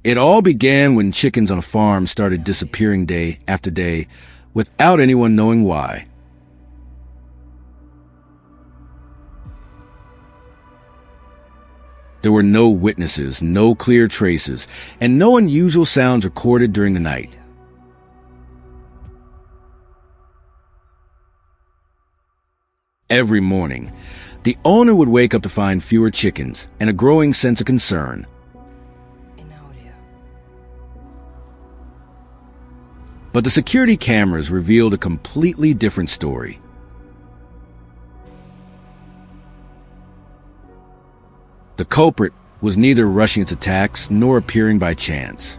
It all began when chickens on a farm started disappearing day after day without anyone knowing why. There were no witnesses, no clear traces, and no unusual sounds recorded during the night. Every morning, the owner would wake up to find fewer chickens and a growing sense of concern. But the security cameras revealed a completely different story. The culprit was neither rushing its attacks nor appearing by chance.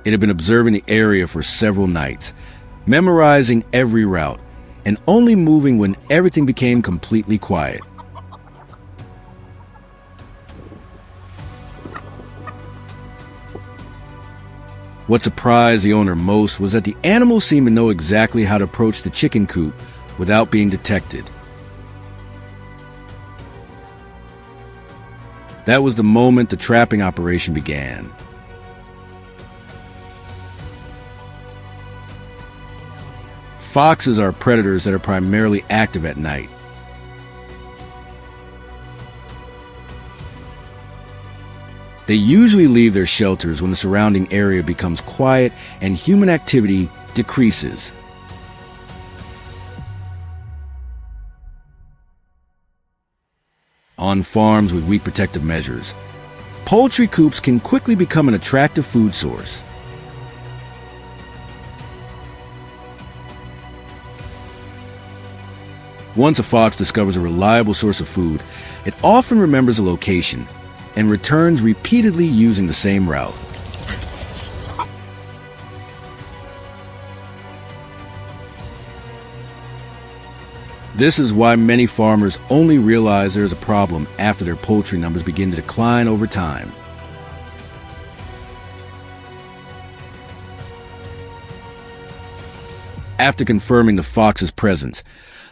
It had been observing the area for several nights, memorizing every route, and only moving when everything became completely quiet. What surprised the owner most was that the animal seemed to know exactly how to approach the chicken coop without being detected. That was the moment the trapping operation began. Foxes are predators that are primarily active at night. They usually leave their shelters when the surrounding area becomes quiet and human activity decreases. On farms with weak protective measures, poultry coops can quickly become an attractive food source. Once a fox discovers a reliable source of food, it often remembers a location and returns repeatedly using the same route. This is why many farmers only realize there is a problem after their poultry numbers begin to decline over time. After confirming the fox's presence,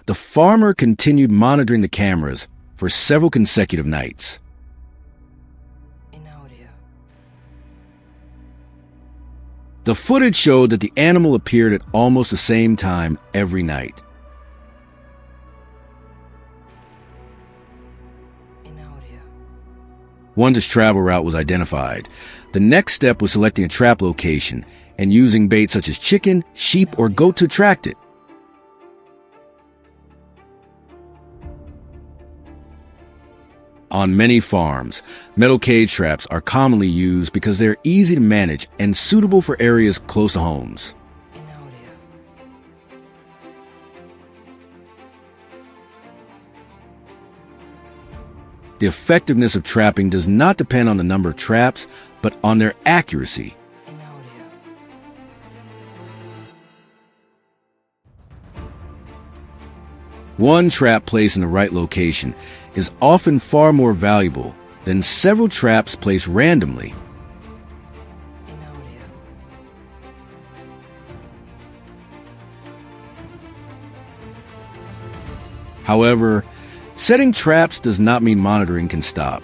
the farmer continued monitoring the cameras for several consecutive nights. The footage showed that the animal appeared at almost the same time every night. Once its travel route was identified, the next step was selecting a trap location and using bait such as chicken, sheep, or goat to attract it. On many farms, metal cage traps are commonly used because they are easy to manage and suitable for areas close to homes. The effectiveness of trapping does not depend on the number of traps, but on their accuracy. One trap placed in the right location is often far more valuable than several traps placed randomly. However, setting traps does not mean monitoring can stop.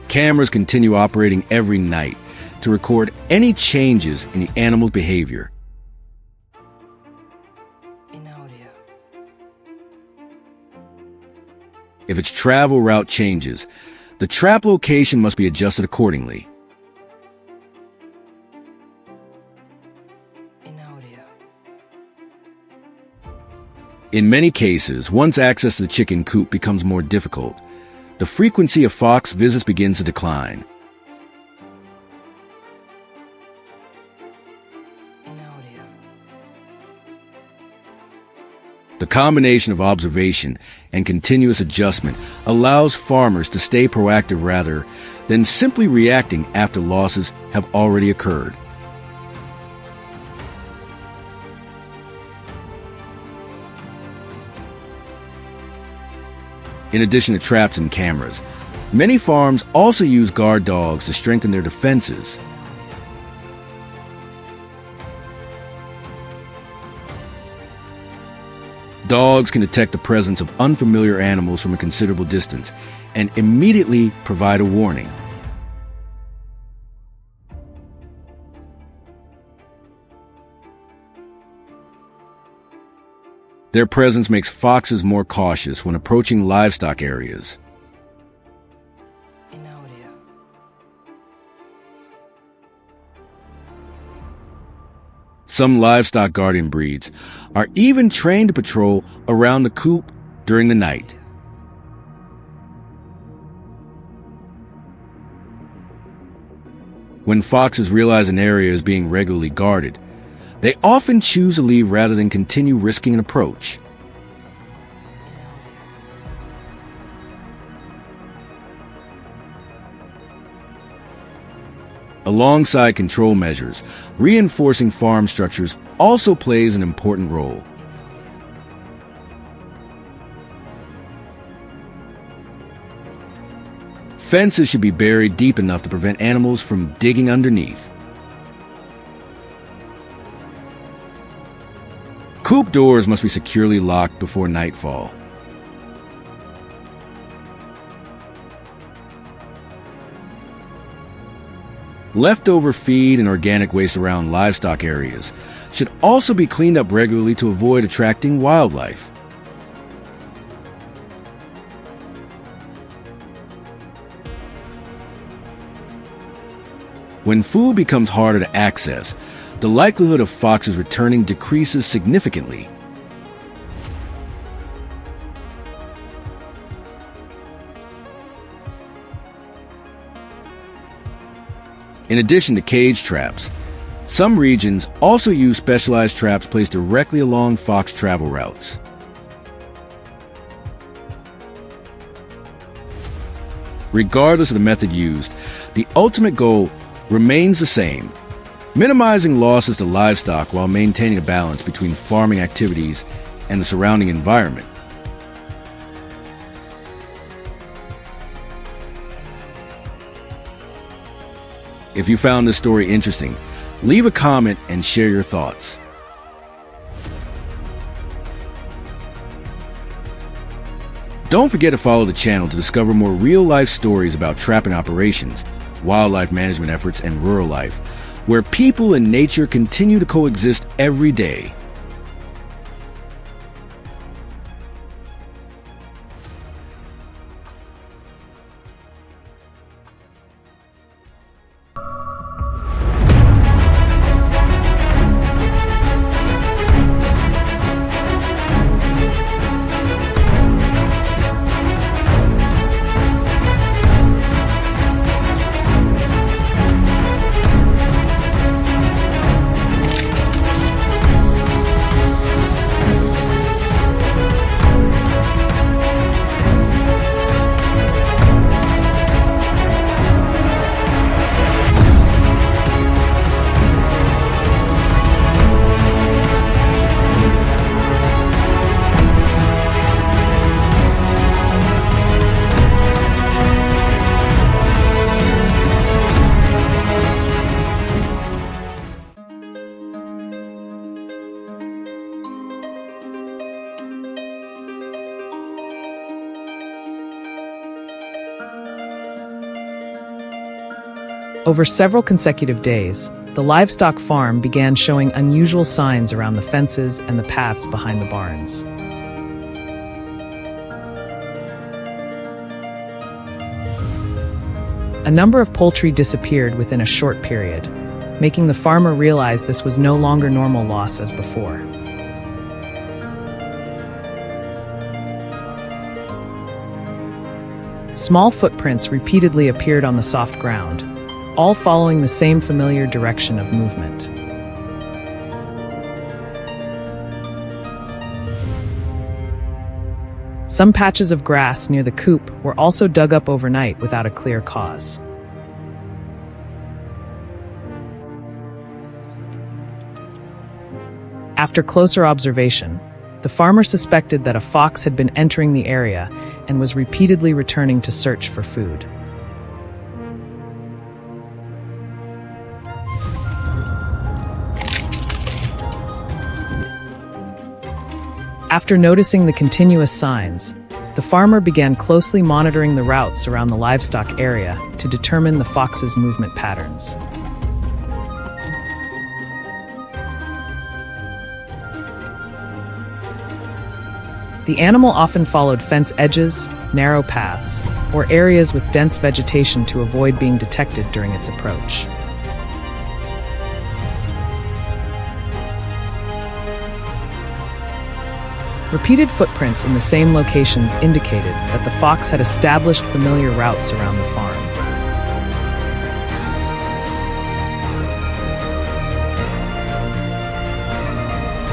Cameras continue operating every night to record any changes in the animal's behavior. If its travel route changes, the trap location must be adjusted accordingly. In many cases, once access to the chicken coop becomes more difficult, the frequency of fox visits begins to decline. The combination of observation and continuous adjustment allows farmers to stay proactive rather than simply reacting after losses have already occurred. In addition to traps and cameras, many farms also use guard dogs to strengthen their defenses. Dogs can detect the presence of unfamiliar animals from a considerable distance and immediately provide a warning. Their presence makes foxes more cautious when approaching livestock areas. Inaudio. Some livestock guardian breeds are even trained to patrol around the coop during the night. When foxes realize an area is being regularly guarded, they often choose to leave rather than continue risking an approach. Alongside control measures, reinforcing farm structures also plays an important role. Fences should be buried deep enough to prevent animals from digging underneath. Coop doors must be securely locked before nightfall. Leftover feed and organic waste around livestock areas should also be cleaned up regularly to avoid attracting wildlife. When food becomes harder to access, the likelihood of foxes returning decreases significantly. In addition to cage traps, some regions also use specialized traps placed directly along fox travel routes. Regardless of the method used, the ultimate goal remains the same: minimizing losses to livestock while maintaining a balance between farming activities and the surrounding environment. If you found this story interesting, leave a comment and share your thoughts. Don't forget to follow the channel to discover more real-life stories about trapping operations, wildlife management efforts, and rural life, where people and nature continue to coexist every day. Over several consecutive days, the livestock farm began showing unusual signs around the fences and the paths behind the barns. A number of poultry disappeared within a short period, making the farmer realize this was no longer normal loss as before. Small footprints repeatedly appeared on the soft ground, all following the same familiar direction of movement. Some patches of grass near the coop were also dug up overnight without a clear cause. After closer observation, the farmer suspected that a fox had been entering the area and was repeatedly returning to search for food. After noticing the continuous signs, the farmer began closely monitoring the routes around the livestock area to determine the fox's movement patterns. The animal often followed fence edges, narrow paths, or areas with dense vegetation to avoid being detected during its approach. Repeated footprints in the same locations indicated that the fox had established familiar routes around the farm.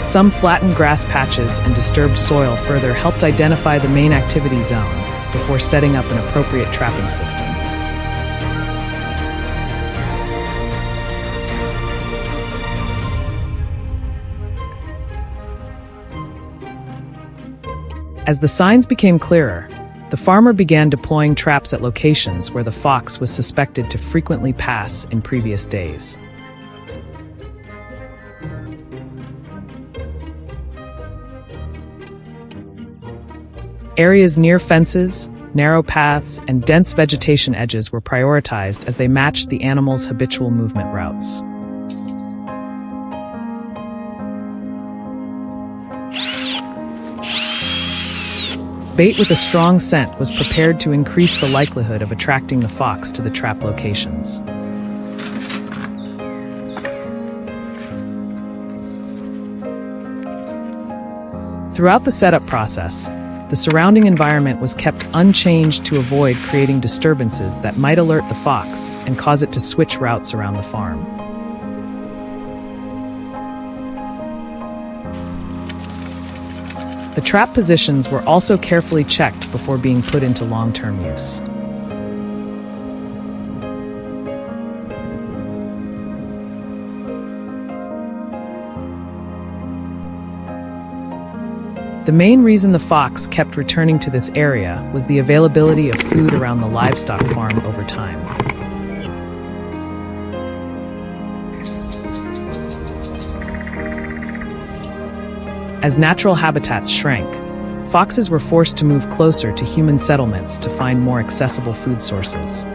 Some flattened grass patches and disturbed soil further helped identify the main activity zone before setting up an appropriate trapping system. As the signs became clearer, the farmer began deploying traps at locations where the fox was suspected to frequently pass in previous days. Areas near fences, narrow paths, and dense vegetation edges were prioritized as they matched the animal's habitual movement routes. Bait with a strong scent was prepared to increase the likelihood of attracting the fox to the trap locations. Throughout the setup process, the surrounding environment was kept unchanged to avoid creating disturbances that might alert the fox and cause it to switch routes around the farm. The trap positions were also carefully checked before being put into long-term use. The main reason the fox kept returning to this area was the availability of food around the livestock farm over time. As natural habitats shrank, foxes were forced to move closer to human settlements to find more accessible food sources.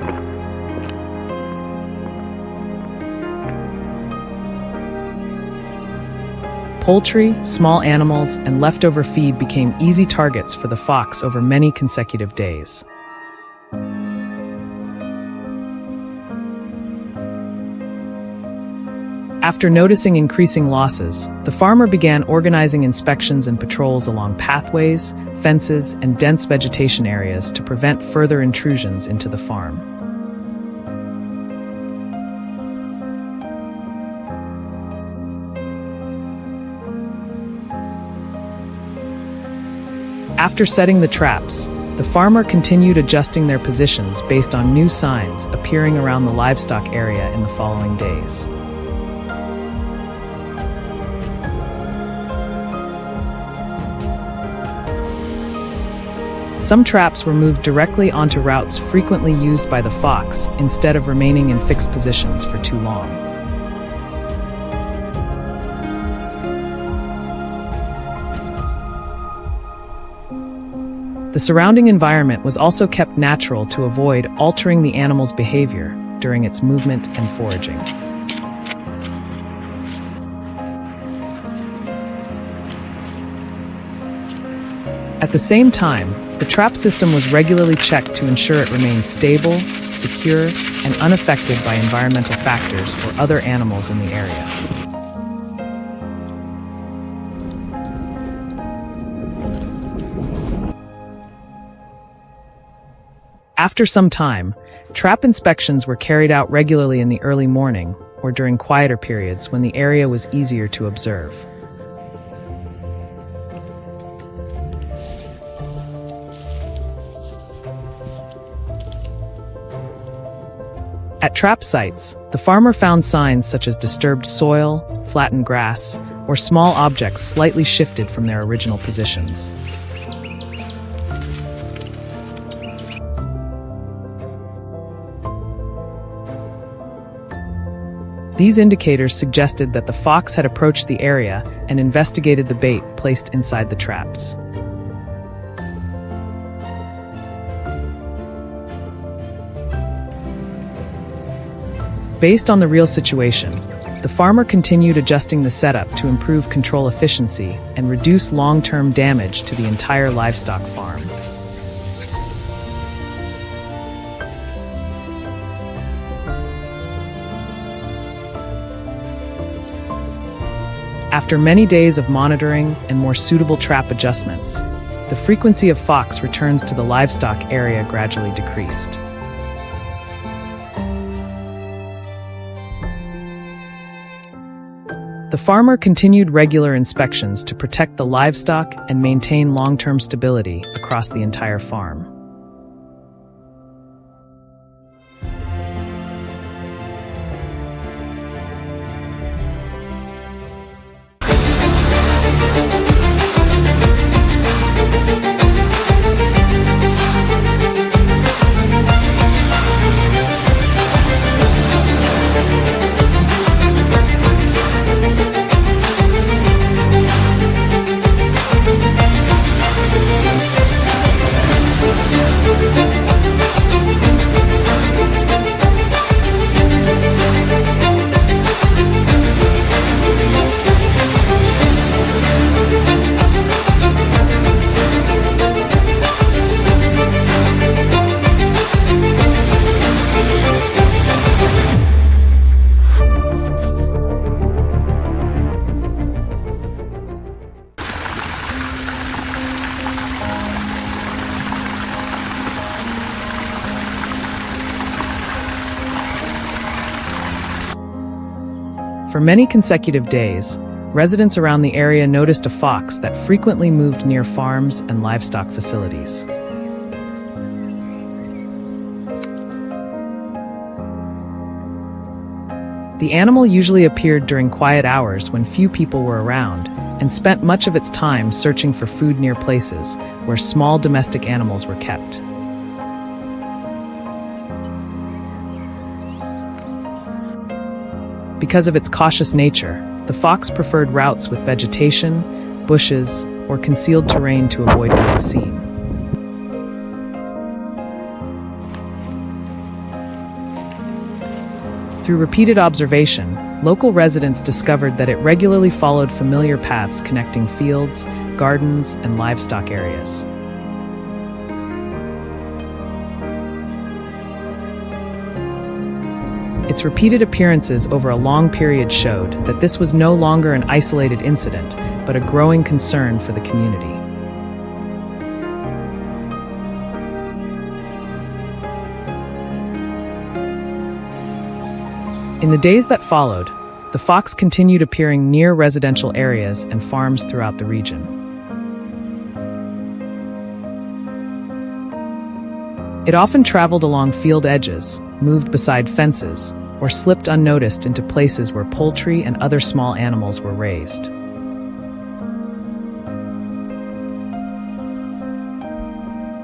Poultry, small animals, and leftover feed became easy targets for the fox over many consecutive days. After noticing increasing losses, the farmer began organizing inspections and patrols along pathways, fences, and dense vegetation areas to prevent further intrusions into the farm. After setting the traps, the farmer continued adjusting their positions based on new signs appearing around the livestock area in the following days. Some traps were moved directly onto routes frequently used by the fox instead of remaining in fixed positions for too long. The surrounding environment was also kept natural to avoid altering the animal's behavior during its movement and foraging. At the same time, the trap system was regularly checked to ensure it remained stable, secure, and unaffected by environmental factors or other animals in the area. After some time, trap inspections were carried out regularly in the early morning or during quieter periods when the area was easier to observe. At trap sites, the farmer found signs such as disturbed soil, flattened grass, or small objects slightly shifted from their original positions. These indicators suggested that the fox had approached the area and investigated the bait placed inside the traps. Based on the real situation, the farmer continued adjusting the setup to improve control efficiency and reduce long-term damage to the entire livestock farm. After many days of monitoring and more suitable trap adjustments, the frequency of fox returns to the livestock area gradually decreased. The farmer continued regular inspections to protect the livestock and maintain long-term stability across the entire farm. For many consecutive days, residents around the area noticed a fox that frequently moved near farms and livestock facilities. The animal usually appeared during quiet hours when few people were around, and spent much of its time searching for food near places where small domestic animals were kept. Because of its cautious nature, the fox preferred routes with vegetation, bushes, or concealed terrain to avoid being seen. Through repeated observation, local residents discovered that it regularly followed familiar paths connecting fields, gardens, and livestock areas. Its repeated appearances over a long period showed that this was no longer an isolated incident, but a growing concern for the community. In the days that followed, the fox continued appearing near residential areas and farms throughout the region. It often traveled along field edges, moved beside fences, or slipped unnoticed into places where poultry and other small animals were raised.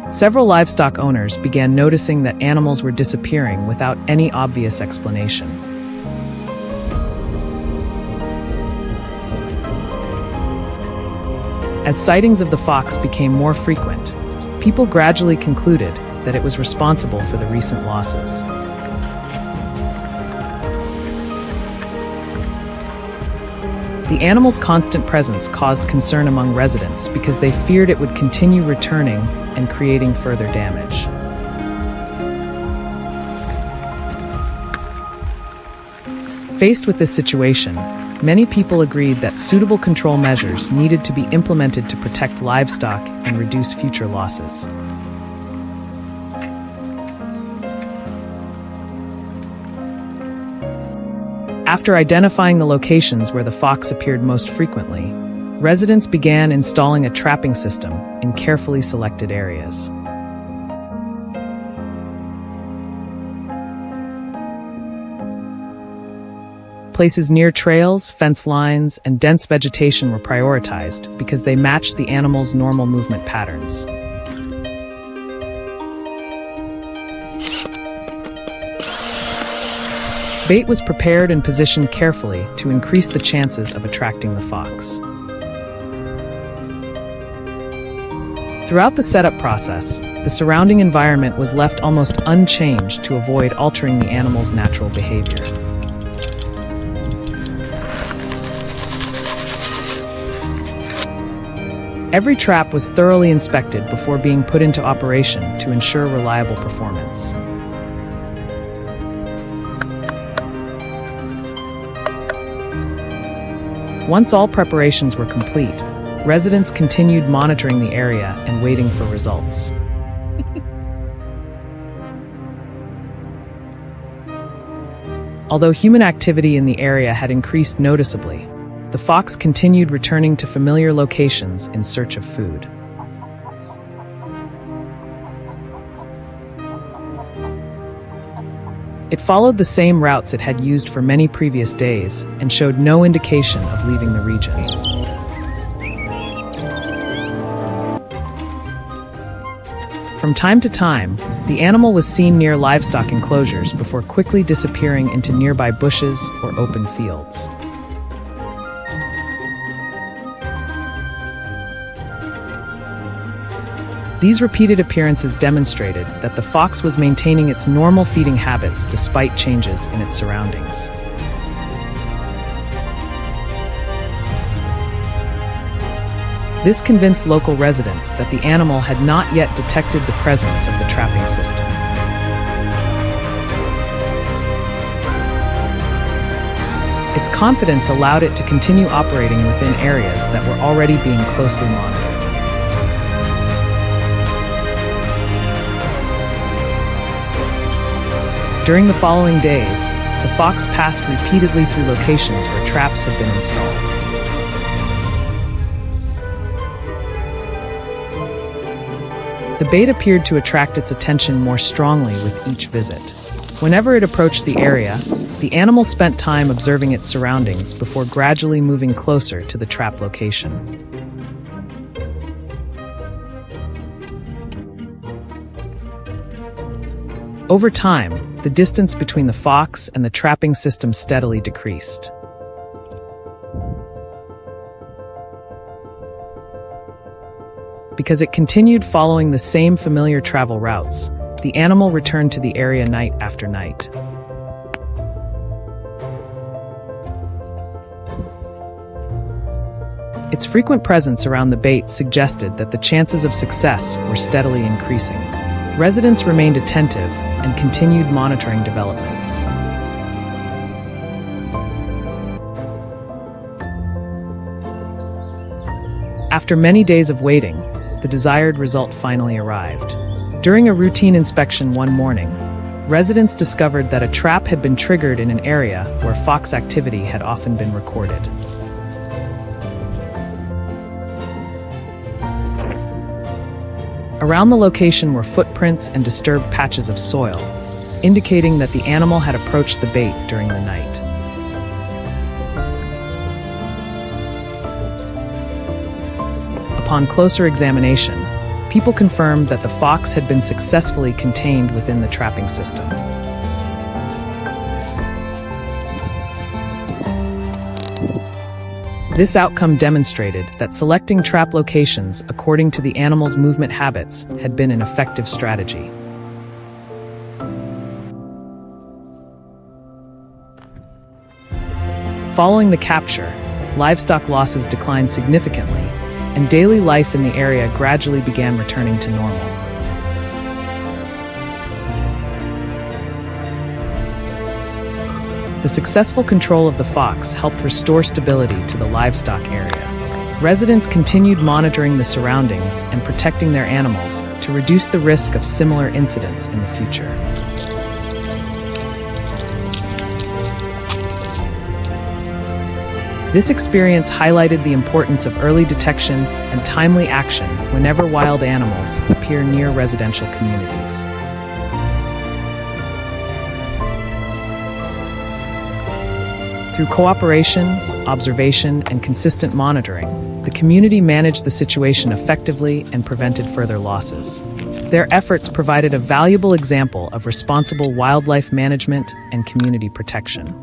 Several livestock owners began noticing that animals were disappearing without any obvious explanation. As sightings of the fox became more frequent, people gradually concluded that it was responsible for the recent losses. The animal's constant presence caused concern among residents because they feared it would continue returning and creating further damage. Faced with this situation, many people agreed that suitable control measures needed to be implemented to protect livestock and reduce future losses. After identifying the locations where the fox appeared most frequently, residents began installing a trapping system in carefully selected areas. Places near trails, fence lines, and dense vegetation were prioritized because they matched the animal's normal movement patterns. Bait was prepared and positioned carefully to increase the chances of attracting the fox. Throughout the setup process, the surrounding environment was left almost unchanged to avoid altering the animal's natural behavior. Every trap was thoroughly inspected before being put into operation to ensure reliable performance. Once all preparations were complete, residents continued monitoring the area and waiting for results. Although human activity in the area had increased noticeably, the fox continued returning to familiar locations in search of food. It followed the same routes it had used for many previous days and showed no indication of leaving the region. From time to time, the animal was seen near livestock enclosures before quickly disappearing into nearby bushes or open fields. These repeated appearances demonstrated that the fox was maintaining its normal feeding habits despite changes in its surroundings. This convinced local residents that the animal had not yet detected the presence of the trapping system. Its confidence allowed it to continue operating within areas that were already being closely monitored. During the following days, the fox passed repeatedly through locations where traps had been installed. The bait appeared to attract its attention more strongly with each visit. Whenever it approached the area, the animal spent time observing its surroundings before gradually moving closer to the trap location. Over time, the distance between the fox and the trapping system steadily decreased. Because it continued following the same familiar travel routes, the animal returned to the area night after night. Its frequent presence around the bait suggested that the chances of success were steadily increasing. Residents remained attentive and continued monitoring developments. After many days of waiting, the desired result finally arrived. During a routine inspection one morning, residents discovered that a trap had been triggered in an area where fox activity had often been recorded. Around the location were footprints and disturbed patches of soil, indicating that the animal had approached the bait during the night. Upon closer examination, people confirmed that the fox had been successfully contained within the trapping system. This outcome demonstrated that selecting trap locations according to the animal's movement habits had been an effective strategy. Following the capture, livestock losses declined significantly, and daily life in the area gradually began returning to normal. The successful control of the fox helped restore stability to the livestock area. Residents continued monitoring the surroundings and protecting their animals to reduce the risk of similar incidents in the future. This experience highlighted the importance of early detection and timely action whenever wild animals appear near residential communities. Through cooperation, observation, and consistent monitoring, the community managed the situation effectively and prevented further losses. Their efforts provided a valuable example of responsible wildlife management and community protection.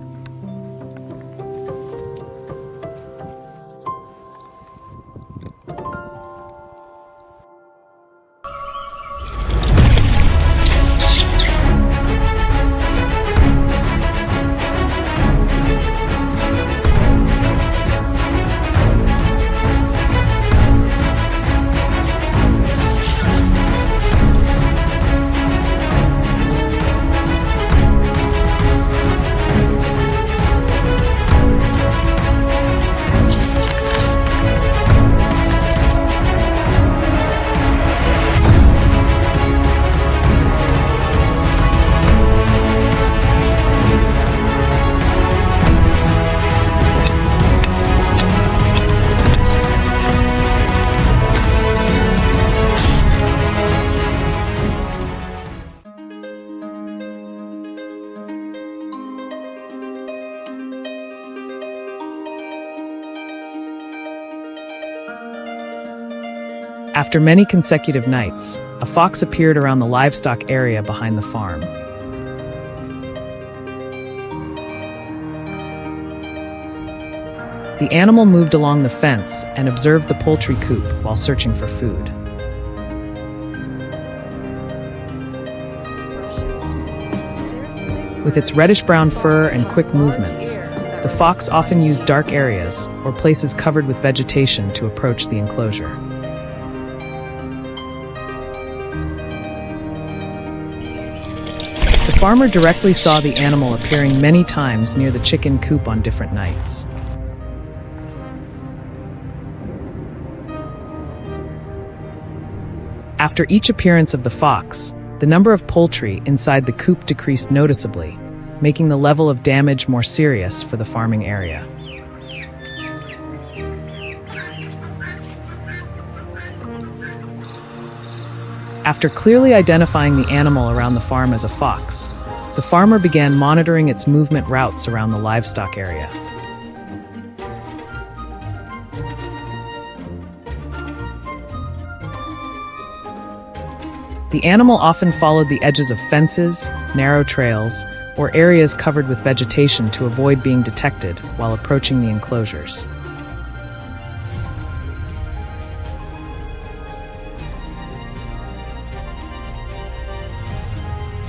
After many consecutive nights, a fox appeared around the livestock area behind the farm. The animal moved along the fence and observed the poultry coop while searching for food. With its reddish-brown fur and quick movements, the fox often used dark areas or places covered with vegetation to approach the enclosure. The farmer directly saw the animal appearing many times near the chicken coop on different nights. After each appearance of the fox, the number of poultry inside the coop decreased noticeably, making the level of damage more serious for the farming area. After clearly identifying the animal around the farm as a fox, the farmer began monitoring its movement routes around the livestock area. The animal often followed the edges of fences, narrow trails, or areas covered with vegetation to avoid being detected while approaching the enclosures.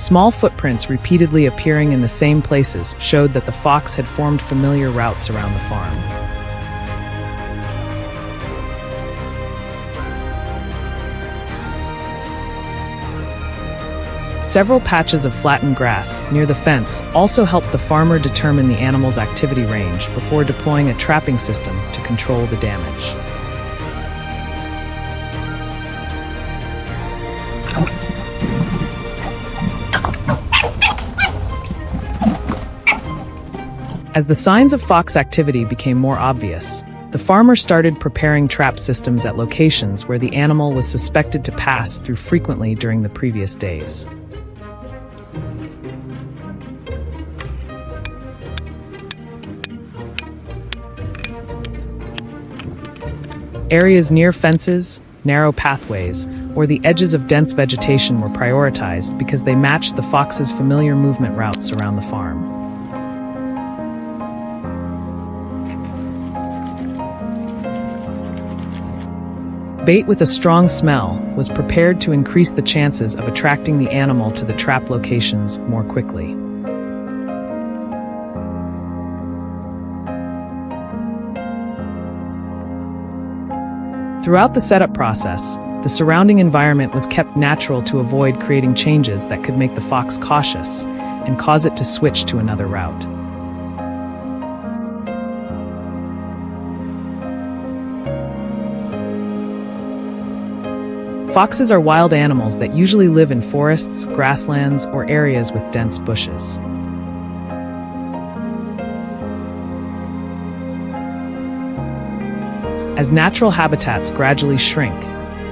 Small footprints repeatedly appearing in the same places showed that the fox had formed familiar routes around the farm. Several patches of flattened grass near the fence also helped the farmer determine the animal's activity range before deploying a trapping system to control the damage. As the signs of fox activity became more obvious, the farmer started preparing trap systems at locations where the animal was suspected to pass through frequently during the previous days. Areas near fences, narrow pathways, or the edges of dense vegetation were prioritized because they matched the fox's familiar movement routes around the farm. Bait with a strong smell was prepared to increase the chances of attracting the animal to the trap locations more quickly. Throughout the setup process, the surrounding environment was kept natural to avoid creating changes that could make the fox cautious and cause it to switch to another route. Foxes are wild animals that usually live in forests, grasslands, or areas with dense bushes. As natural habitats gradually shrink,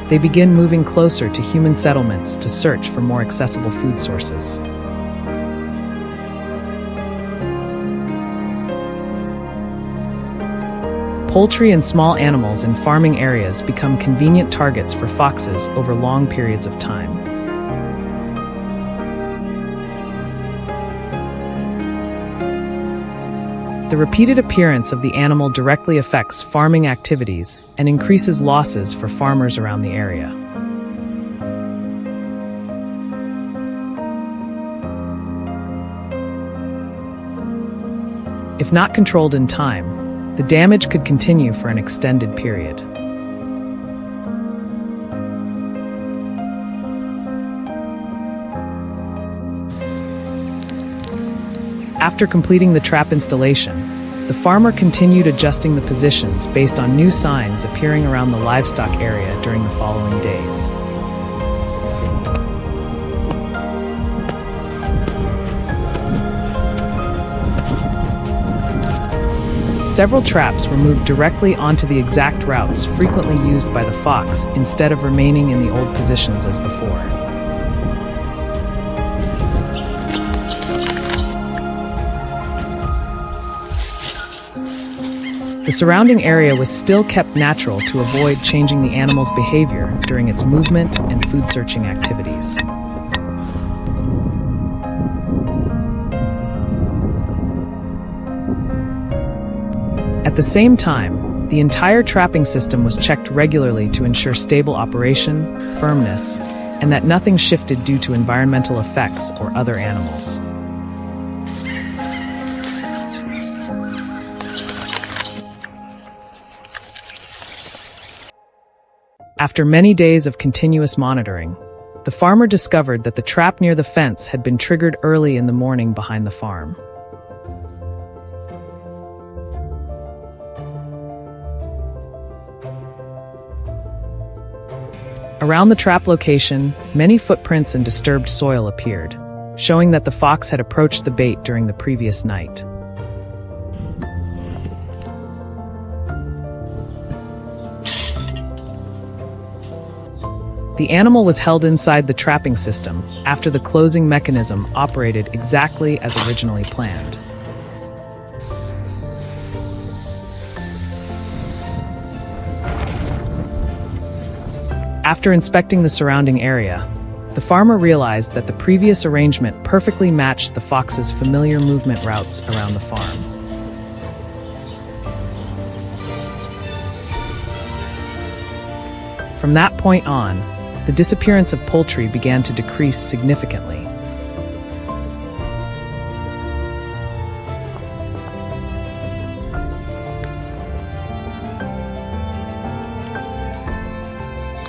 they begin moving closer to human settlements to search for more accessible food sources. Poultry and small animals in farming areas become convenient targets for foxes over long periods of time. The repeated appearance of the animal directly affects farming activities and increases losses for farmers around the area. If not controlled in time, the damage could continue for an extended period. After completing the trap installation, the farmer continued adjusting the positions based on new signs appearing around the livestock area during the following days. Several traps were moved directly onto the exact routes frequently used by the fox instead of remaining in the old positions as before. The surrounding area was still kept natural to avoid changing the animal's behavior during its movement and food searching activities. At the same time, the entire trapping system was checked regularly to ensure stable operation, firmness, and that nothing shifted due to environmental effects or other animals. After many days of continuous monitoring, the farmer discovered that the trap near the fence had been triggered early in the morning behind the farm. Around the trap location, many footprints and disturbed soil appeared, showing that the fox had approached the bait during the previous night. The animal was held inside the trapping system after the closing mechanism operated exactly as originally planned. After inspecting the surrounding area, the farmer realized that the previous arrangement perfectly matched the fox's familiar movement routes around the farm. From that point on, the disappearance of poultry began to decrease significantly.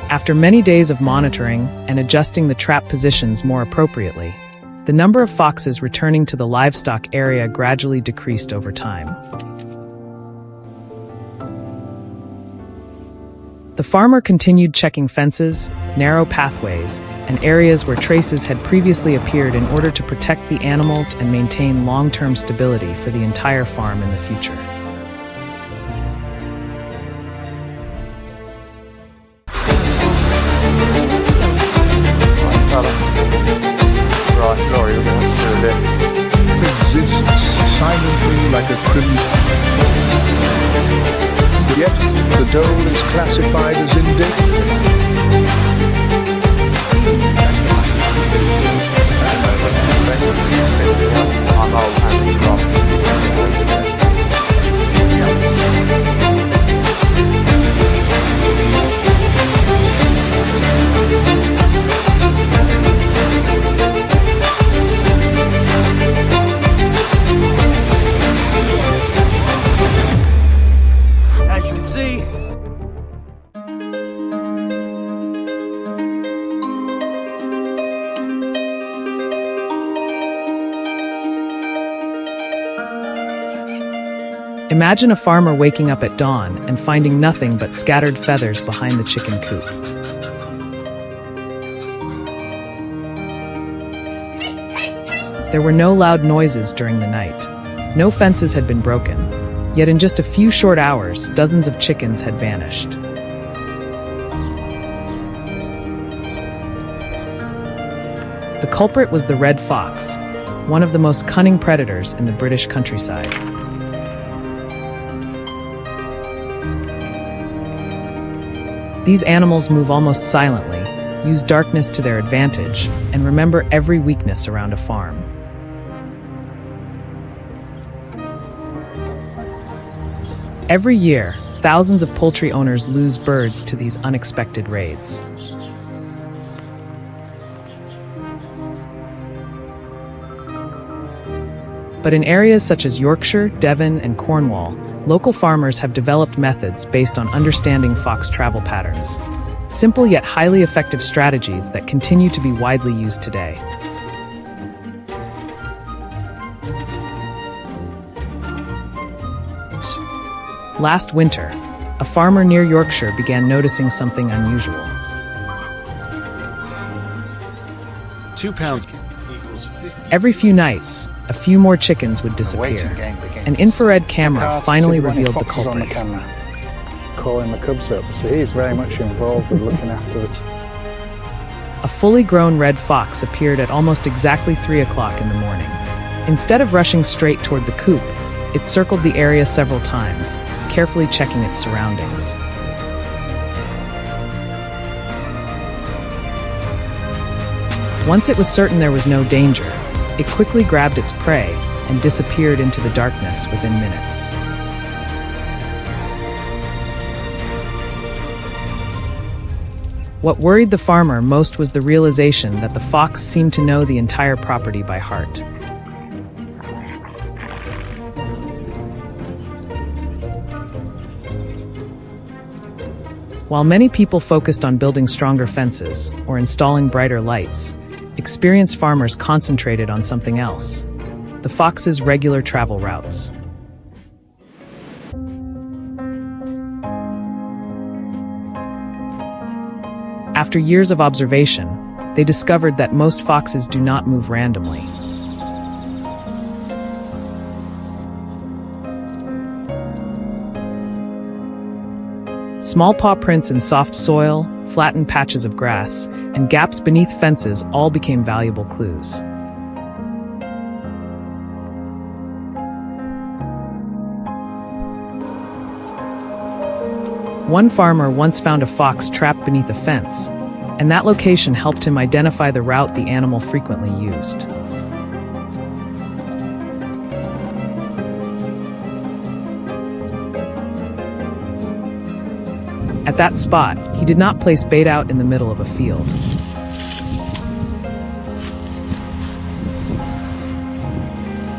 After many days of monitoring and adjusting the trap positions more appropriately, the number of foxes returning to the livestock area gradually decreased over time. The farmer continued checking fences, narrow pathways, and areas where traces had previously appeared in order to protect the animals and maintain long-term stability for the entire farm in the future. Exists silently like a criminal. Yet the dole is classified as endangered. As you can see, imagine a farmer waking up at dawn and finding nothing but scattered feathers behind the chicken coop. There were no loud noises during the night. No fences had been broken. Yet in just a few short hours, dozens of chickens had vanished. The culprit was the red fox, one of the most cunning predators in the British countryside. These animals move almost silently, use darkness to their advantage, and remember every weakness around a farm. Every year, thousands of poultry owners lose birds to these unexpected raids. But in areas such as Yorkshire, Devon, and Cornwall, local farmers have developed methods based on understanding fox travel patterns. Simple yet highly effective strategies that continue to be widely used today. Last winter, a farmer near Yorkshire began noticing something unusual. 2 pounds equals 50. Every few nights, a few more chickens would Waiting disappear. game begins. An infrared camera Hard to finally see when revealed the Fox is on the culprit. camera, calling the cubs up, so he's very much involved with looking after it. A fully grown red fox appeared at almost exactly 3 o'clock in the morning. Instead of rushing straight toward the coop, it circled the area several times, carefully checking its surroundings. Once it was certain there was no danger, it quickly grabbed its prey and disappeared into the darkness within minutes. What worried the farmer most was the realization that the fox seemed to know the entire property by heart. While many people focused on building stronger fences or installing brighter lights, experienced farmers concentrated on something else: the fox's regular travel routes. After years of observation, they discovered that most foxes do not move randomly. Small paw prints in soft soil, flattened patches of grass, and gaps beneath fences all became valuable clues. One farmer once found a fox trapped beneath a fence, and that location helped him identify the route the animal frequently used. At that spot, he did not place bait out in the middle of a field.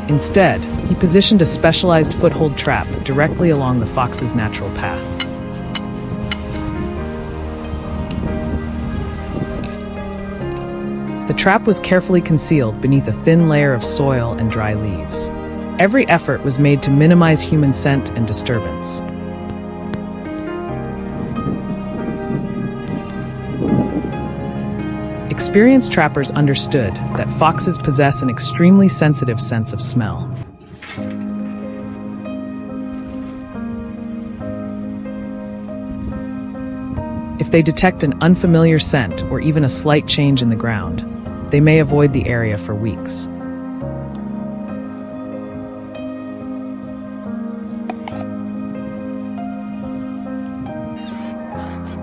Instead, he positioned a specialized foothold trap directly along the fox's natural path. The trap was carefully concealed beneath a thin layer of soil and dry leaves. Every effort was made to minimize human scent and disturbance. Experienced trappers understood that foxes possess an extremely sensitive sense of smell. If they detect an unfamiliar scent or even a slight change in the ground, they may avoid the area for weeks.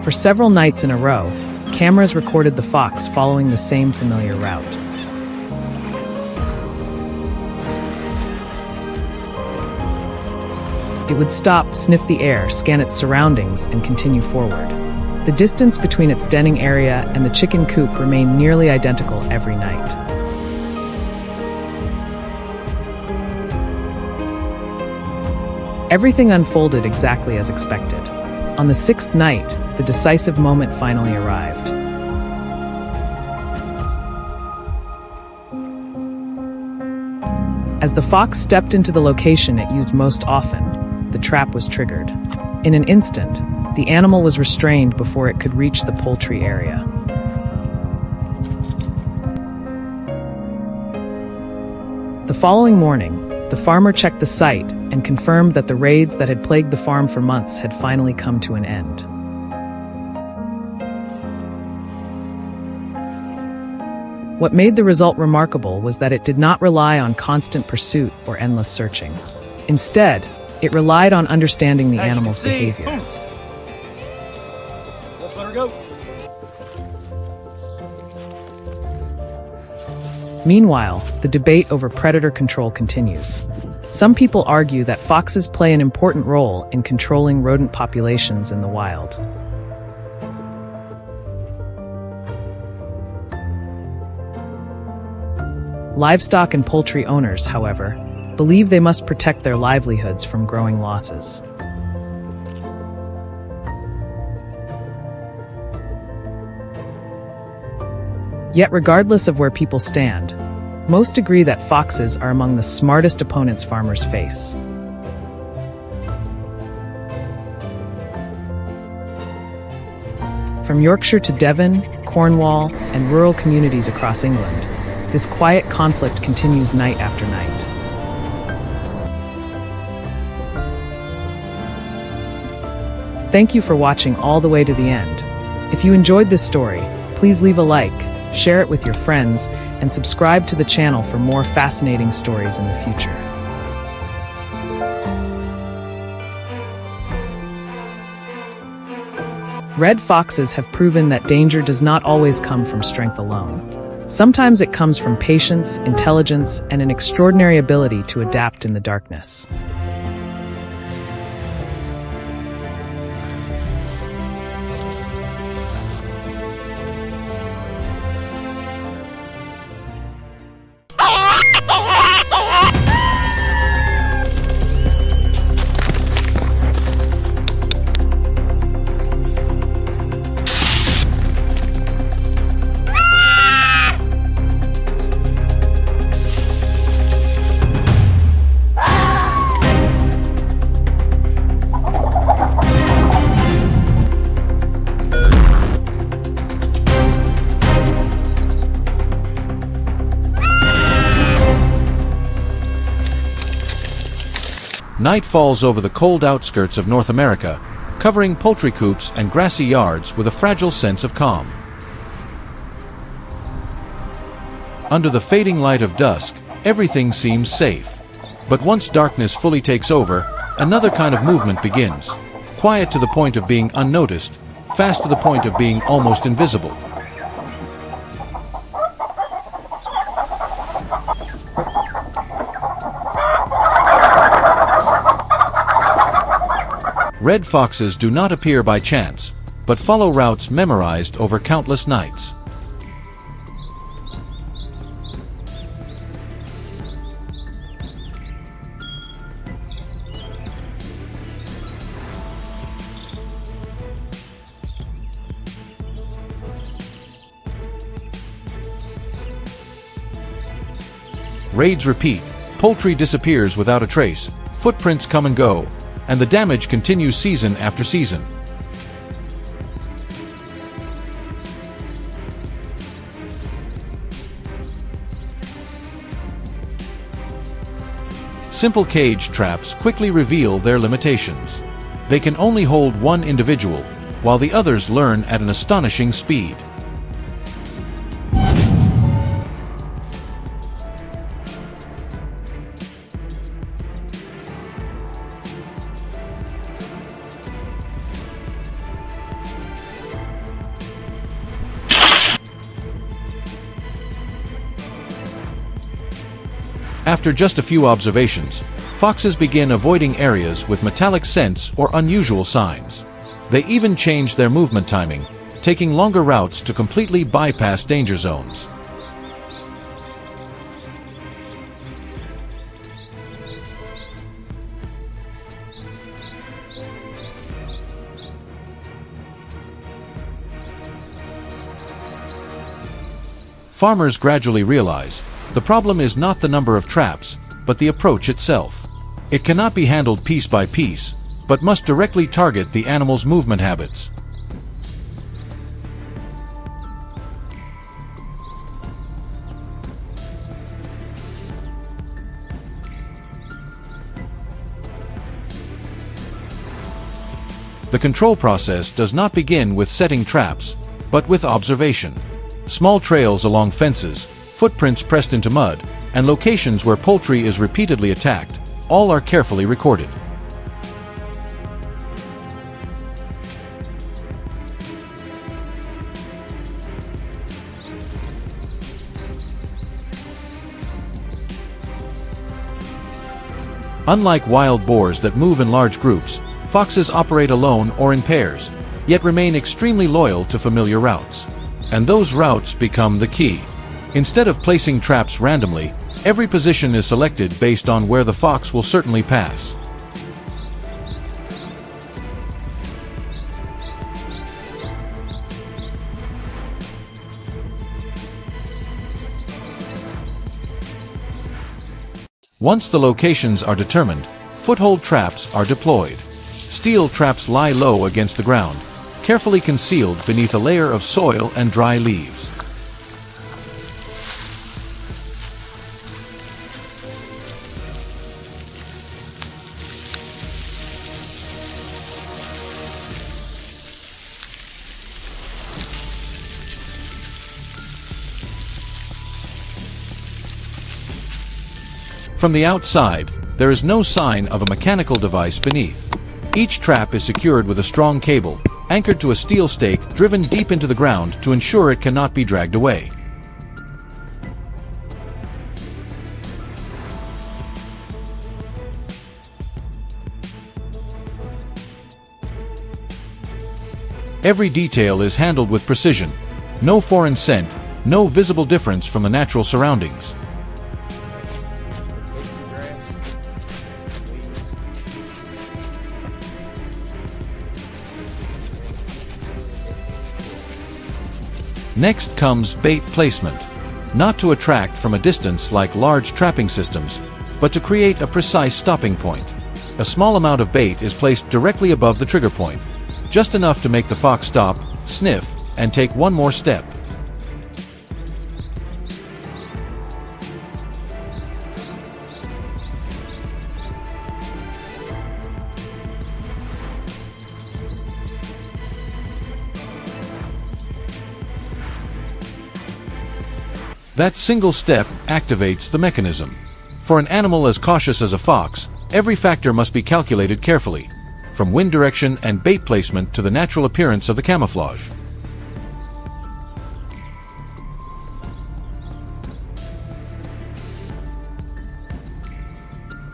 For several nights in a row, cameras recorded the fox following the same familiar route. It would stop, sniff the air, scan its surroundings, and continue forward. The distance between its denning area and the chicken coop remained nearly identical every night. Everything unfolded exactly as expected. On the 6th night, the decisive moment finally arrived. As the fox stepped into the location it used most often, the trap was triggered. In an instant, the animal was restrained before it could reach the poultry area. The following morning, the farmer checked the site and confirmed that the raids that had plagued the farm for months had finally come to an end. What made the result remarkable was that it did not rely on constant pursuit or endless searching. Instead, it relied on understanding the animal's behavior. Let's let her go. Meanwhile, the debate over predator control continues. Some people argue that foxes play an important role in controlling rodent populations in the wild. Livestock and poultry owners, however, believe they must protect their livelihoods from growing losses. Yet regardless of where people stand, most agree that foxes are among the smartest opponents farmers face. From Yorkshire to Devon, Cornwall, and rural communities across England, this quiet conflict continues night after night. Thank you for watching all the way to the end. If you enjoyed this story, please leave a like, share it with your friends, and subscribe to the channel for more fascinating stories in the future. Red foxes have proven that danger does not always come from strength alone. Sometimes it comes from patience, intelligence, and an extraordinary ability to adapt in the darkness. Night falls over the cold outskirts of North America, covering poultry coops and grassy yards with a fragile sense of calm. Under the fading light of dusk, everything seems safe. But once darkness fully takes over, another kind of movement begins. Quiet to the point of being unnoticed, fast to the point of being almost invisible. Red foxes do not appear by chance, but follow routes memorized over countless nights. Raids repeat, poultry disappears without a trace, footprints come and go, and the damage continues season after season. Simple cage traps quickly reveal their limitations. They can only hold one individual, while the others learn at an astonishing speed. After just a few observations, foxes begin avoiding areas with metallic scents or unusual signs. They even change their movement timing, taking longer routes to completely bypass danger zones. Farmers gradually realize the problem is not the number of traps, but the approach itself. It cannot be handled piece by piece, but must directly target the animal's movement habits. The control process does not begin with setting traps, but with observation. Small trails along fences, footprints pressed into mud, and locations where poultry is repeatedly attacked, all are carefully recorded. Unlike wild boars that move in large groups, foxes operate alone or in pairs, yet remain extremely loyal to familiar routes. And those routes become the key. Instead of placing traps randomly, every position is selected based on where the fox will certainly pass. Once the locations are determined, foothold traps are deployed. Steel traps lie low against the ground, carefully concealed beneath a layer of soil and dry leaves. From the outside, there is no sign of a mechanical device beneath. Each trap is secured with a strong cable, anchored to a steel stake driven deep into the ground to ensure it cannot be dragged away. Every detail is handled with precision. No foreign scent, no visible difference from the natural surroundings. Next comes bait placement, not to attract from a distance like large trapping systems, but to create a precise stopping point. A small amount of bait is placed directly above the trigger point, just enough to make the fox stop, sniff, and take one more step. That single step activates the mechanism. For an animal as cautious as a fox, every factor must be calculated carefully, from wind direction and bait placement to the natural appearance of the camouflage.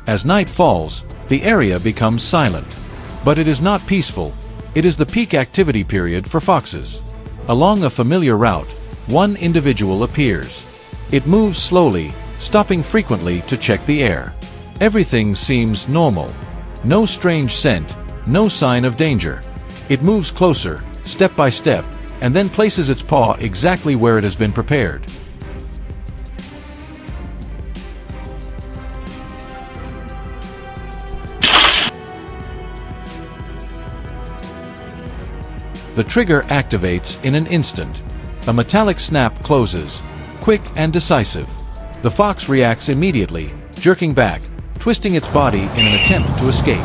As night falls, the area becomes silent. But it is not peaceful. It is the peak activity period for foxes. Along a familiar route, one individual appears. It moves slowly, stopping frequently to check the air. Everything seems normal. No strange scent, no sign of danger. It moves closer, step by step, and then places its paw exactly where it has been prepared. The trigger activates in an instant. A metallic snap closes, quick and decisive. The fox reacts immediately, jerking back, twisting its body in an attempt to escape.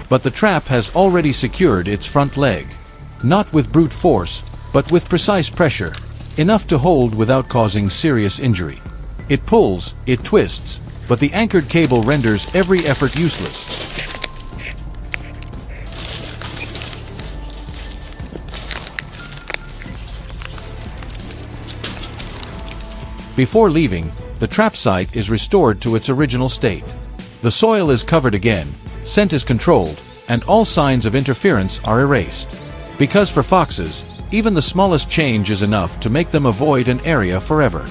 But the trap has already secured its front leg. Not with brute force, but with precise pressure, enough to hold without causing serious injury. It pulls, it twists, but the anchored cable renders every effort useless. Before leaving, the trap site is restored to its original state. The soil is covered again, scent is controlled, and all signs of interference are erased. Because for foxes, even the smallest change is enough to make them avoid an area forever.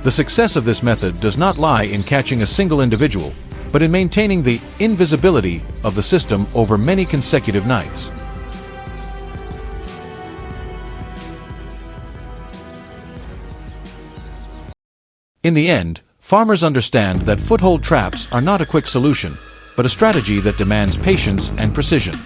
The success of this method does not lie in catching a single individual, but in maintaining the invisibility of the system over many consecutive nights. In the end, farmers understand that foothold traps are not a quick solution, but a strategy that demands patience and precision.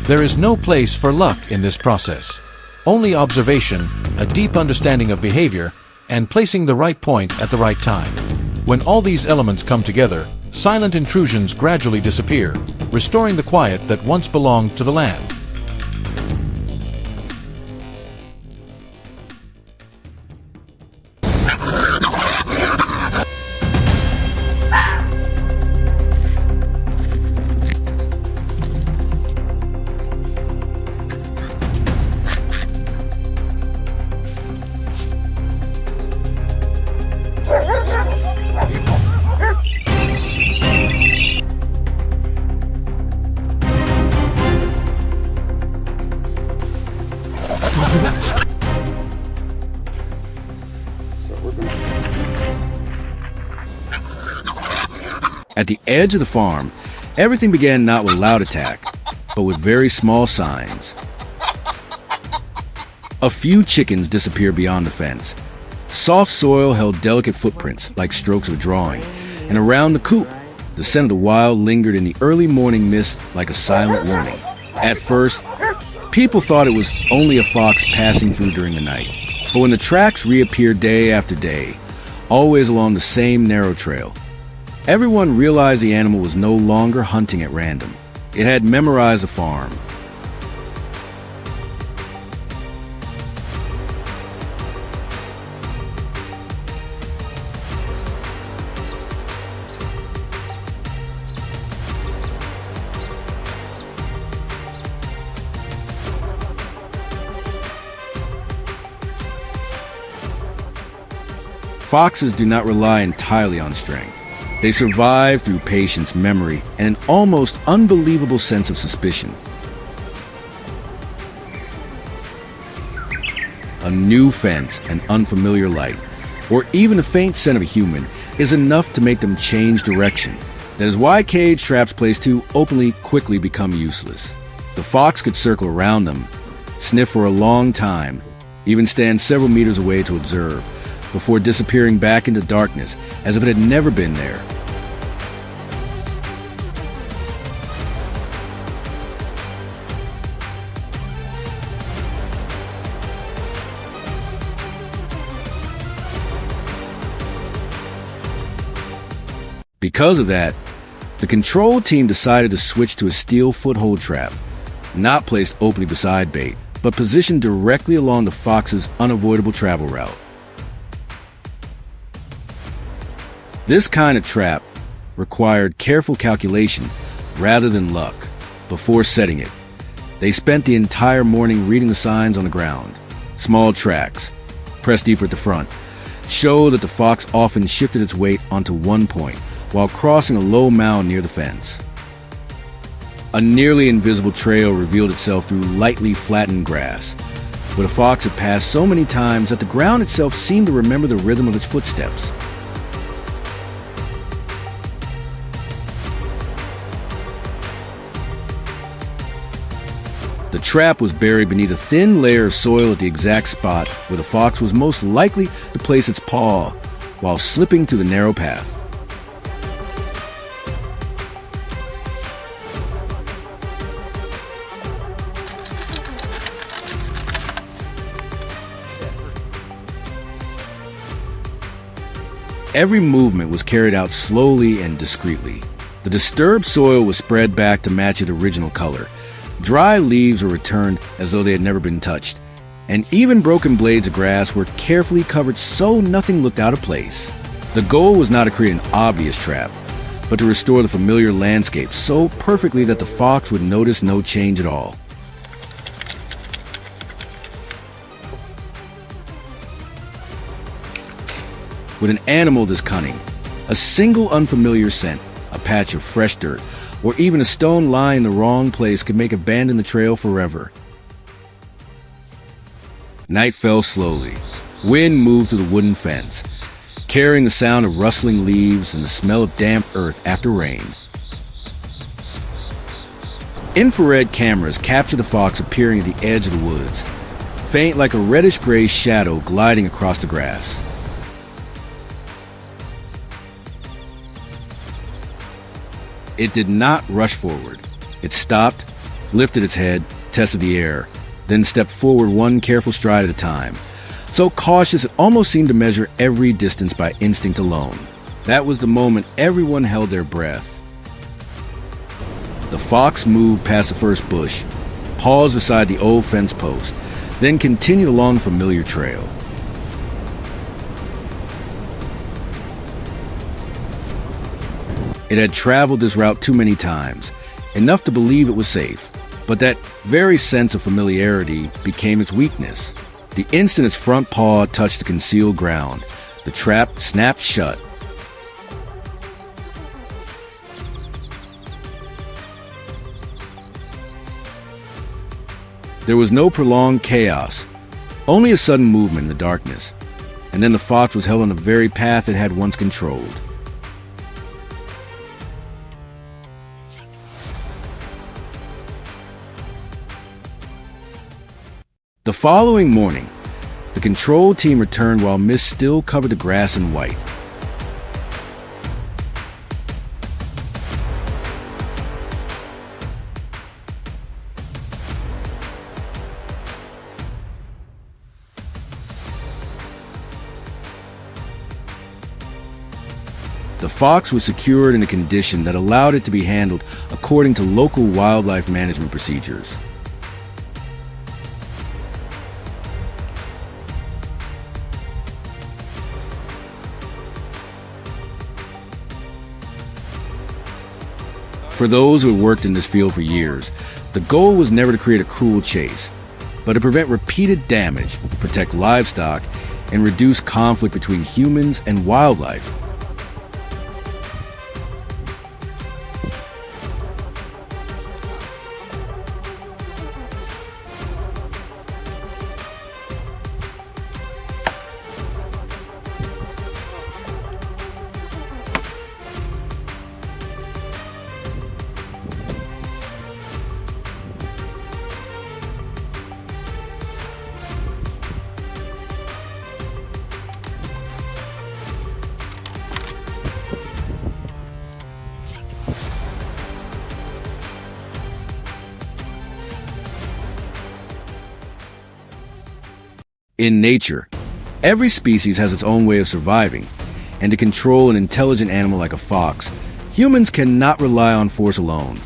There is no place for luck in this process. Only observation, a deep understanding of behavior, and placing the right point at the right time. When all these elements come together, silent intrusions gradually disappear, restoring the quiet that once belonged to the land. the edge of the farm, everything began not with loud attack, but with very small signs. A few chickens disappeared beyond the fence. Soft soil held delicate footprints, like strokes of a drawing, and around the coop, the scent of the wild lingered in the early morning mist like a silent warning. At first, people thought it was only a fox passing through during the night. But when the tracks reappeared day after day, always along the same narrow trail, everyone realized the animal was no longer hunting at random. It had memorized the farm. Foxes do not rely entirely on strength. They survive through patience, memory, and an almost unbelievable sense of suspicion. A new fence, an unfamiliar light, or even a faint scent of a human is enough to make them change direction. That is why cage traps placed too openly quickly become useless. The fox could circle around them, sniff for a long time, even stand several meters away to observe, before disappearing back into darkness as if it had never been there. Because of that, the control team decided to switch to a steel foothold trap, not placed openly beside bait, but positioned directly along the fox's unavoidable travel route. This kind of trap required careful calculation rather than luck before setting it. They spent the entire morning reading the signs on the ground. Small tracks, pressed deeper at the front, show that the fox often shifted its weight onto one point while crossing a low mound near the fence. A nearly invisible trail revealed itself through lightly flattened grass, where the fox had passed so many times that the ground itself seemed to remember the rhythm of its footsteps. The trap was buried beneath a thin layer of soil at the exact spot where the fox was most likely to place its paw while slipping through the narrow path. Every movement was carried out slowly and discreetly. The disturbed soil was spread back to match its original color. Dry leaves were returned as though they had never been touched, and even broken blades of grass were carefully covered so nothing looked out of place. The goal was not to create an obvious trap, but to restore the familiar landscape so perfectly that the fox would notice no change at all. With an animal this cunning, a single unfamiliar scent, a patch of fresh dirt, or even a stone lying in the wrong place could make abandon the trail forever. Night fell slowly. Wind moved through the wooden fence, carrying the sound of rustling leaves and the smell of damp earth after rain. Infrared cameras captured the fox appearing at the edge of the woods, faint like a reddish-gray shadow gliding across the grass. It did not rush forward. It stopped, lifted its head, tested the air, then stepped forward one careful stride at a time, so cautious it almost seemed to measure every distance by instinct alone. That was the moment everyone held their breath. The fox moved past the first bush, paused beside the old fence post, then continued along the familiar trail. It had traveled this route too many times, enough to believe it was safe, but that very sense of familiarity became its weakness. The instant its front paw touched the concealed ground, the trap snapped shut. There was no prolonged chaos, only a sudden movement in the darkness, and then the fox was held on the very path it had once controlled. The following morning, the control team returned while mist still covered the grass in white. The fox was secured in a condition that allowed it to be handled according to local wildlife management procedures. For those who had worked in this field for years, the goal was never to create a cruel chase, but to prevent repeated damage, protect livestock, and reduce conflict between humans and wildlife. In nature, every species has its own way of surviving, and to control an intelligent animal like a fox, humans cannot rely on force alone.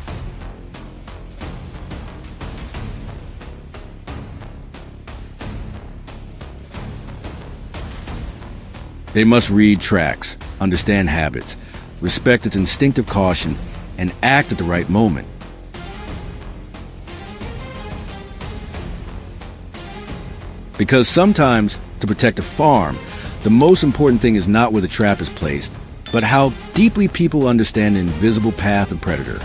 They must read tracks, understand habits, respect its instinctive caution, and act at the right moment. Because sometimes, to protect a farm, the most important thing is not where the trap is placed, but how deeply people understand the invisible path of predator.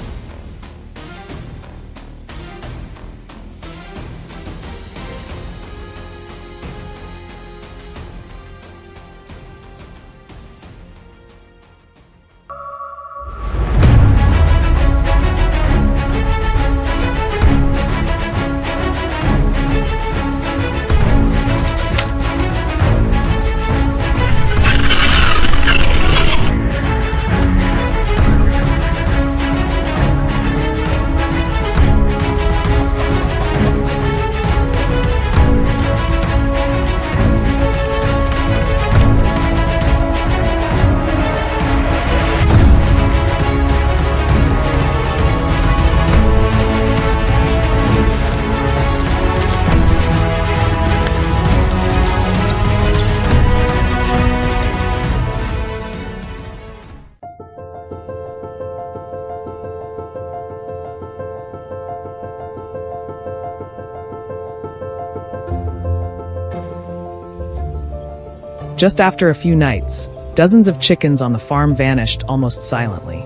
Just after a few nights, dozens of chickens on the farm vanished almost silently.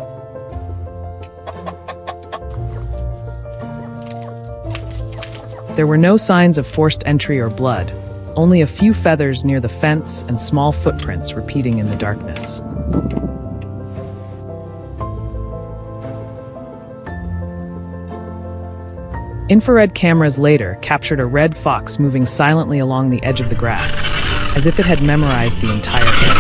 There were no signs of forced entry or blood, only a few feathers near the fence and small footprints repeating in the darkness. Infrared cameras later captured a red fox moving silently along the edge of the grass, as if it had memorized the entire area.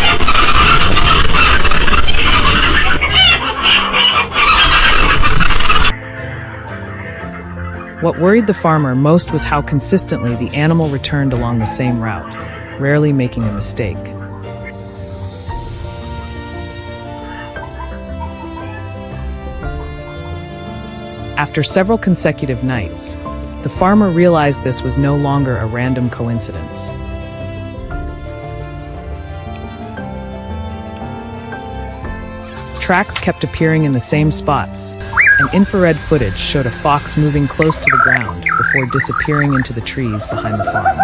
What worried the farmer most was how consistently the animal returned along the same route, rarely making a mistake. After several consecutive nights, the farmer realized this was no longer a random coincidence. Tracks kept appearing in the same spots, and infrared footage showed a fox moving close to the ground before disappearing into the trees behind the farm.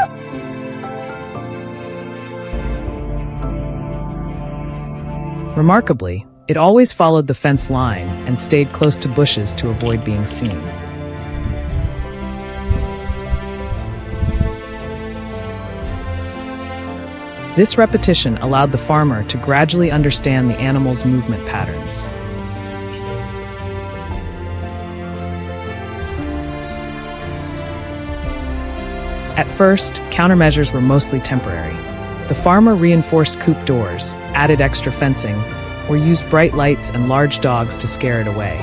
Remarkably, it always followed the fence line and stayed close to bushes to avoid being seen. This repetition allowed the farmer to gradually understand the animal's movement patterns. At first, countermeasures were mostly temporary. The farmer reinforced coop doors, added extra fencing, or used bright lights and large dogs to scare it away.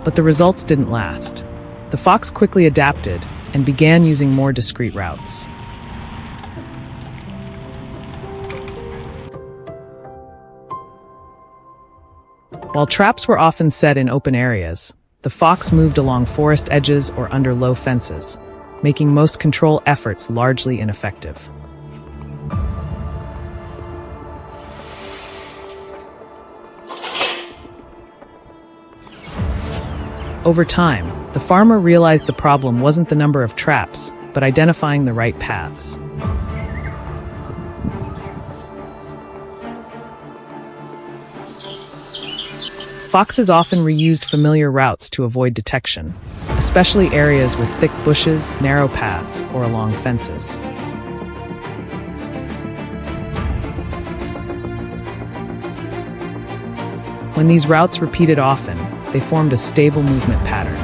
But the results didn't last. The fox quickly adapted and began using more discreet routes. While traps were often set in open areas, the fox moved along forest edges or under low fences, making most control efforts largely ineffective. Over time, the farmer realized the problem wasn't the number of traps, but identifying the right paths. Foxes often reused familiar routes to avoid detection, especially areas with thick bushes, narrow paths, or along fences. When these routes repeated often, they formed a stable movement pattern.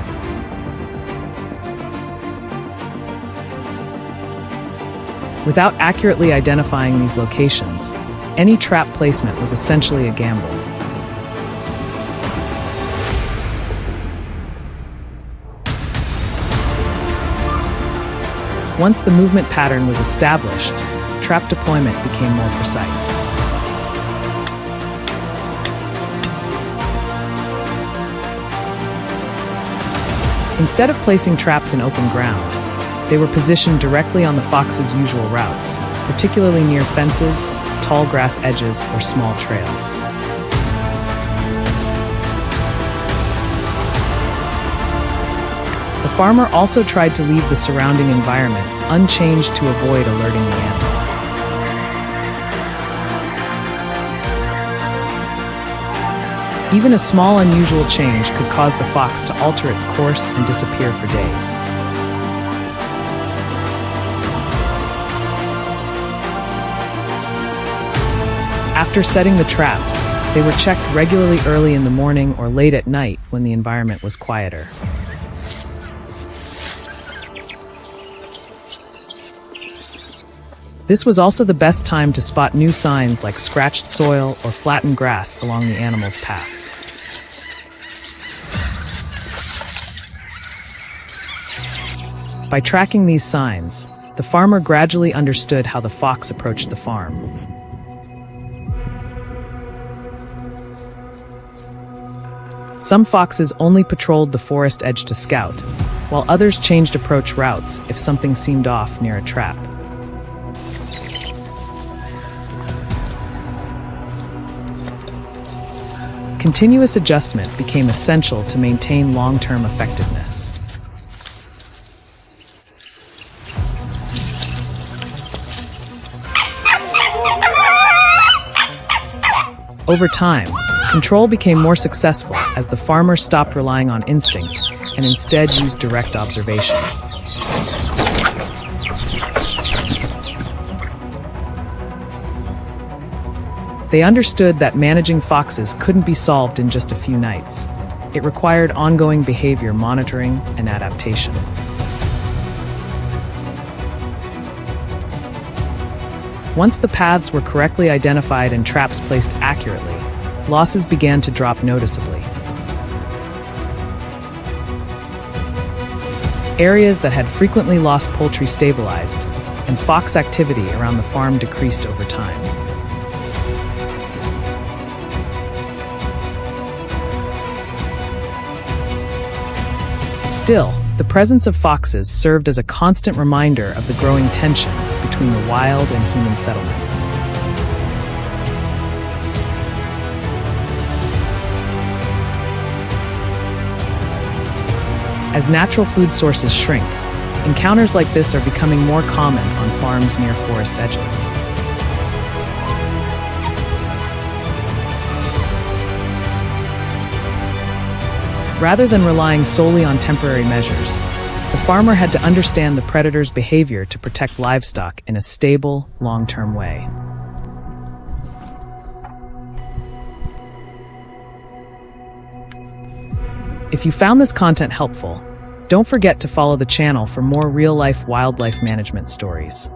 Without accurately identifying these locations, any trap placement was essentially a gamble. Once the movement pattern was established, trap deployment became more precise. Instead of placing traps in open ground, they were positioned directly on the fox's usual routes, particularly near fences, tall grass edges, or small trails. The farmer also tried to leave the surrounding environment unchanged to avoid alerting the animal. Even a small unusual change could cause the fox to alter its course and disappear for days. After setting the traps, they were checked regularly early in the morning or late at night when the environment was quieter. This was also the best time to spot new signs like scratched soil or flattened grass along the animal's path. By tracking these signs, the farmer gradually understood how the fox approached the farm. Some foxes only patrolled the forest edge to scout, while others changed approach routes if something seemed off near a trap. Continuous adjustment became essential to maintain long-term effectiveness. Over time, control became more successful as the farmer stopped relying on instinct and instead used direct observation. They understood that managing foxes couldn't be solved in just a few nights. It required ongoing behavior monitoring and adaptation. Once the paths were correctly identified and traps placed accurately, losses began to drop noticeably. Areas that had frequently lost poultry stabilized, and fox activity around the farm decreased over time. Still, the presence of foxes served as a constant reminder of the growing tension between the wild and human settlements. As natural food sources shrink, encounters like this are becoming more common on farms near forest edges. Rather than relying solely on temporary measures, the farmer had to understand the predator's behavior to protect livestock in a stable, long-term way. If you found this content helpful, don't forget to follow the channel for more real-life wildlife management stories.